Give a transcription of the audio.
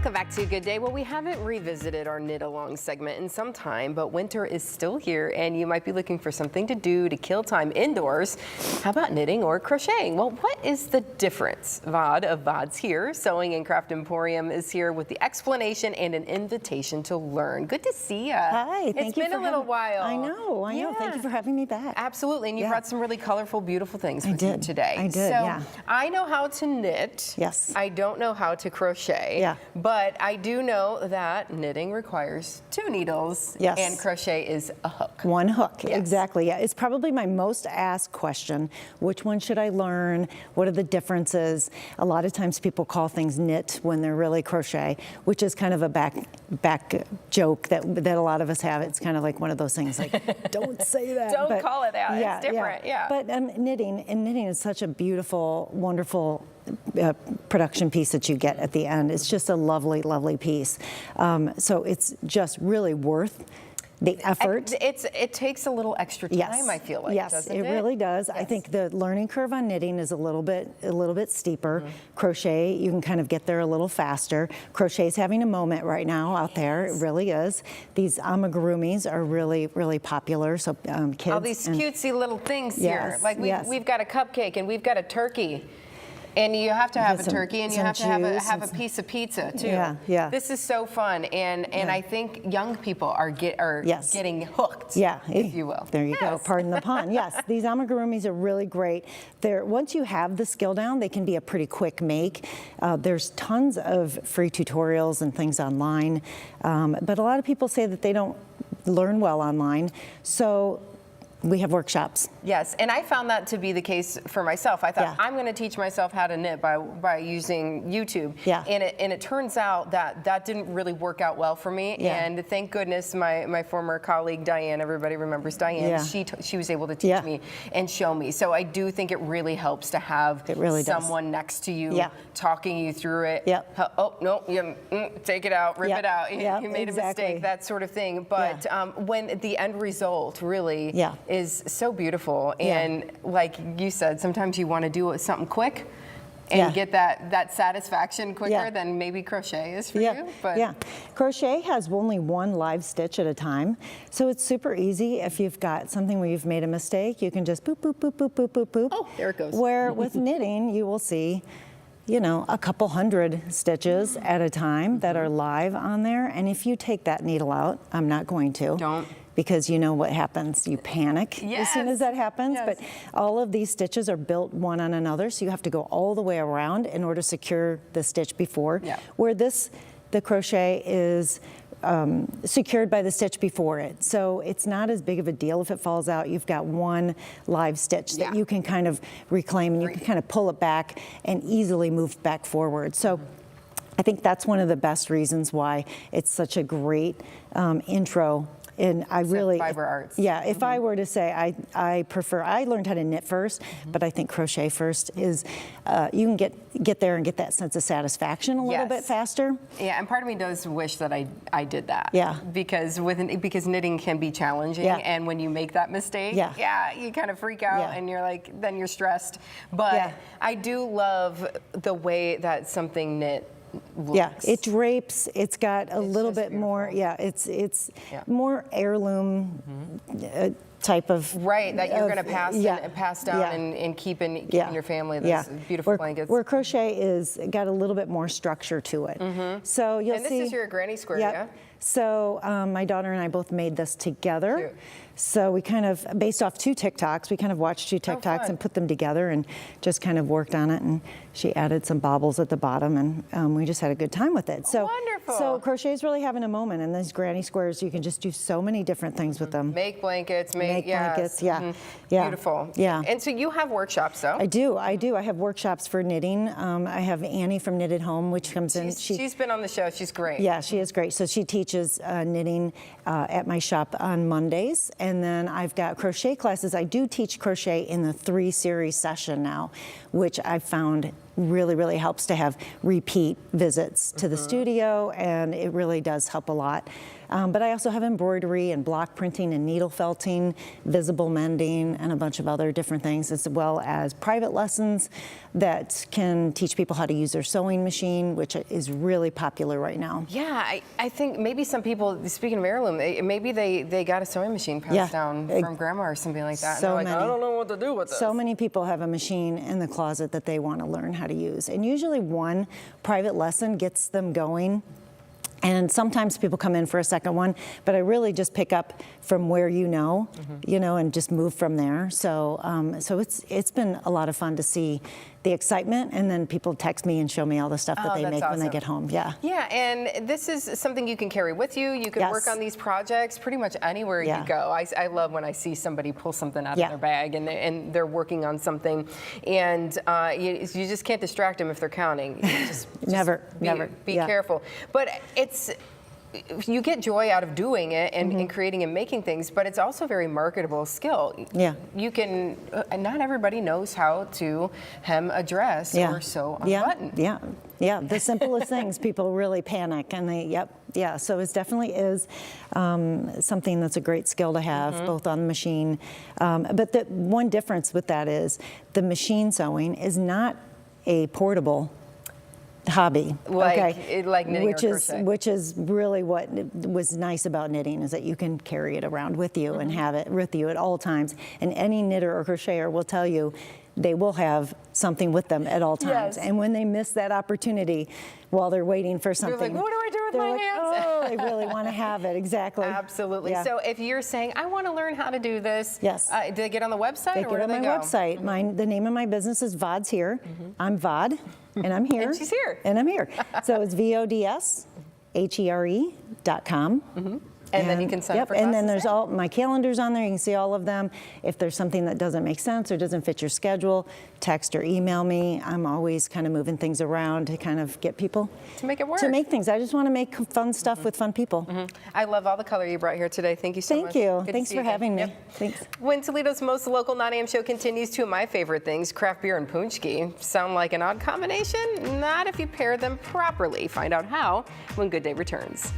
Welcome back to Good Day. Well, we haven't revisited our knit along segment in some time, but winter is still here and you might be looking for something to do to kill time indoors. How about knitting or crocheting? Well, what is the difference? Vod of Vod's here. Sewing and Craft Emporium is here with the explanation and an invitation to learn. Good to see you. Hi, thank you. It's been a little while. I know. Thank you for having me back. Absolutely, and you brought some really colorful, beautiful things with you today. I did, so I know how to knit. Yes. I don't know how to crochet. Yeah. But I do know that knitting requires 2 needles. Yes. And crochet is a hook. 1 hook, Yes. exactly. Yeah, it's probably my most asked question. Which one should I learn? What are the differences? A lot of times people call things knit when they're really crochet, which is kind of a back joke that a lot of us have. It's kind of like one of those things like, don't say that. Don't call it that. It's different. Yeah. But knitting is such a beautiful, wonderful production piece that you get at the end. It's just a lovely, lovely piece. So it's just really worth the effort. It takes a little extra time, I feel like. Yes, doesn't it really does. Yes. I think the learning curve on knitting is a little bit steeper. Crochet, you can kind of get there a little faster. Crochet is having a moment right now out there. It really is. These amigurumis are really, really popular. So kids. All these cutesy little things here. Like we've got a cupcake and we've got a turkey. And you have to have a turkey, and you have to have a piece of pizza too. Yeah. This is so fun, and I think young people are getting hooked. Yeah, if you will. There you go. Pardon the pun. Yes, these amigurumis are really great. Once you have the skill down, they can be a pretty quick make. There's tons of free tutorials and things online, but a lot of people say that they don't learn well online. So we have workshops. Yes, and I found that to be the case for myself. I thought I'm going to teach myself how to knit by using YouTube. Yeah. And it turns out that didn't really work out well for me. Yeah. And thank goodness my former colleague Diane, everybody remembers Diane. Yeah. She was able to teach me and show me. So I do think it really helps to have someone next to you talking you through it. Yep. Oh no, take it out, rip it out. You made a mistake, that sort of thing. But when the end result really is so beautiful, and like you said, sometimes you want to do something quick and get that satisfaction quicker than maybe crochet is for you. But crochet has only 1 live stitch at a time, so it's super easy. If you've got something where you've made a mistake, you can just boop, boop, boop, boop, boop, boop, boop. Oh, there it goes. Where with knitting, you will see, you know, a couple hundred stitches at a time that are live on there, and if you take that needle out, I'm not going to. Don't. Because you know what happens, you panic as soon as that happens, but all of these stitches are built one on another, so you have to go all the way around in order to secure the stitch before, where the crochet is secured by the stitch before it. So it's not as big of a deal if it falls out. You've got 1 live stitch that you can kind of reclaim, and you can kind of pull it back and easily move back forward. So I think that's one of the best reasons why it's such a great intro. And I really, fiber arts. Yeah, if I were to say, I learned how to knit first, but I think crochet first is, you can get there and get that sense of satisfaction a little bit faster. Yeah, and part of me does wish that I did that. Yeah. Because knitting can be challenging, and when you make that mistake, you kind of freak out, and you're like, then you're stressed. But I do love the way that something knit looks. Yeah, it drapes. It's got a little bit more. Yeah, it's more heirloom type of that you're going to pass down and keep in your family. Those beautiful blankets. Where crochet is got a little bit more structure to it. So you'll see. And this is your granny square, So my daughter and I both made this together. Cute. So we kind of, based off 2 TikToks, we kind of watched 2 TikToks and put them together and just kind of worked on it. And she added some bobbles at the bottom, and we just had a good time with it. So wonderful. So crochet is really having a moment, and these granny squares, you can just do so many different things with them. Make blankets, make blankets, Beautiful. Yeah. And so you have workshops, though? I do. I have workshops for knitting. I have Annie from Knit at Home, which comes in. She's been on the show. She's great. Yeah, she is great. So she teaches knitting at my shop on Mondays. And then I've got crochet classes. I do teach crochet in the 3-series session now, which I've found really, really helps to have repeat visits to the studio, and it really does help a lot. But I also have embroidery and block printing and needle felting, visible mending, and a bunch of other different things, as well as private lessons that can teach people how to use their sewing machine, which is really popular right now. Yeah, I think maybe some people, speaking of heirloom, maybe they got a sewing machine passed down from grandma or something like that. So and they're like, I don't know what to do with this. So many people have a machine in the closet that they want to learn how to use. And usually one private lesson gets them going. And sometimes people come in for a second one, but I really just pick up from where you know, and just move from there. So, so it's been a lot of fun to see the excitement, and then people text me and show me all the stuff that they make when they get home. Yeah. Yeah, and this is something you can carry with you. You can work on these projects pretty much anywhere you go. I love when I see somebody pull something out of their bag and they're working on something, and you just can't distract them if they're counting. You just never be careful. But you get joy out of doing it and creating and making things, but it's also a very marketable skill. Yeah. You can, not everybody knows how to hem a dress or sew a button. Yeah, the simplest things, people really panic, and they, so it definitely is something that's a great skill to have, both on the machine. But the one difference with that is the machine sewing is not a portable hobby, like knitting or crochet. Which is really what was nice about knitting, is that you can carry it around with you and have it with you at all times. And any knitter or crocheter will tell you they will have something with them at all times. And when they miss that opportunity while they're waiting for something, they're like, what do I do with my hands? Oh, they really want to have it. Exactly. Absolutely. So if you're saying, I want to learn how to do this, do they get on the website? They get on my website. The name of my business is Vod's Here. I'm Vod, and I'm here. And she's here. And I'm here. So it's VODSHERE.com. And then you can sign up for classes. And then there's all my calendars on there. You can see all of them. If there's something that doesn't make sense or doesn't fit your schedule, text or email me. I'm always kind of moving things around to kind of get people to make it work. To make things. I just want to make fun stuff with fun people. I love all the color you brought here today. Thank you so much. Thank you. Thanks for having me. Thanks. When Toledo's most local 9 a.m. show continues, two of my favorite things, craft beer and punchki. Sound like an odd combination? Not if you pair them properly. Find out how when Good Day returns.